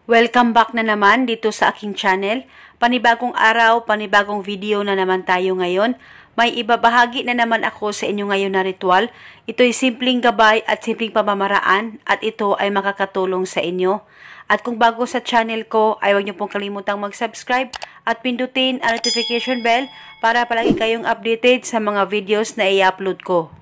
Welcome back na naman dito sa aking channel. Panibagong araw, panibagong video na naman tayo ngayon. May ibabahagi na naman ako sa inyo ngayon na ritual. Ito'y simpleng gabay at simpleng pamamaraan at ito ay makakatulong sa inyo. At kung bago sa channel ko, ay huwag niyo pong kalimutang mag-subscribe at pindutin ang notification bell para palagi kayong updated sa mga videos na i-upload ko.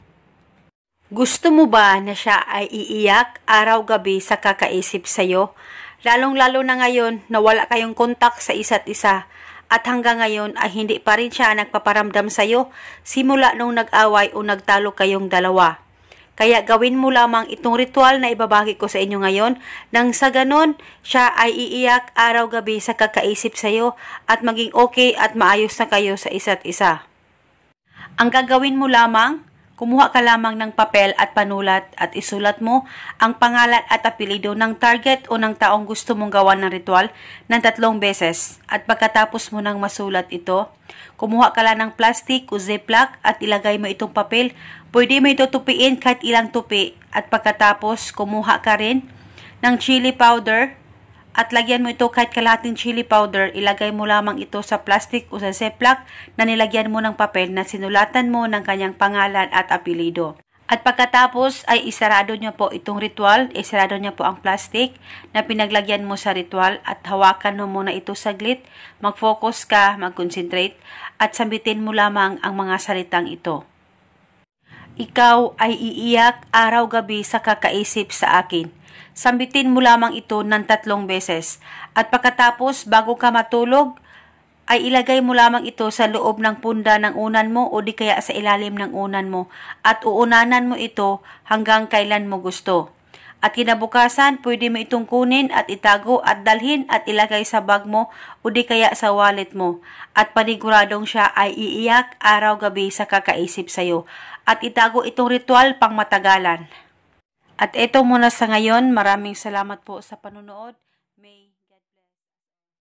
Gusto mo ba na siya ay iiyak araw-gabi sa kakaisip sa'yo? Lalong-lalo na ngayon na wala kayong kontak sa isa't isa at hanggang ngayon ay hindi pa rin siya nagpaparamdam sa'yo simula nung nag-away o nagtalo kayong dalawa. Kaya gawin mo lamang itong ritual na ibabahagi ko sa inyo ngayon nang sa ganon siya ay iiyak araw-gabi sa kakaisip sa'yo at maging okay at maayos na kayo sa isa't isa. Ang gagawin mo lamang, kumuha ka lamang ng papel at panulat at isulat mo ang pangalan at apelido ng target o ng taong gusto mong gawan ng ritual ng 3 beses. At pagkatapos mo nang masulat ito, kumuha ka lang ng plastic o ziplock at ilagay mo itong papel. Pwede mo ito tupiin kahit ilang tupi. At pagkatapos, kumuha ka rin ng chili powder at lagyan mo ito kahit kalahating chili powder, ilagay mo lamang ito sa plastic o sa ziplock na nilagyan mo ng papel na sinulatan mo ng kanyang pangalan at apelido. At pagkatapos ay isarado niyo po itong ritual, isarado niyo po ang plastic na pinaglagyan mo sa ritual at hawakan mo muna ito saglit, mag-focus ka, mag-concentrate at sambitin mo lamang ang mga salitang ito. Ikaw ay iiyak araw-gabi sa kakaisip sa akin. Sambitin mo lamang ito ng 3 beses. At pagkatapos, bago ka matulog, ay ilagay mo lamang ito sa loob ng punda ng unan mo o di kaya sa ilalim ng unan mo. At uunanan mo ito hanggang kailan mo gusto. At kinabukasan, pwede mo itong kunin at itago at dalhin at ilagay sa bag mo o di kaya sa wallet mo. At paniguradong siya ay iiyak araw-gabi sa kakaisip sa'yo. At itago itong ritual pang matagalan. At ito muna sa ngayon. Maraming salamat po sa panonood.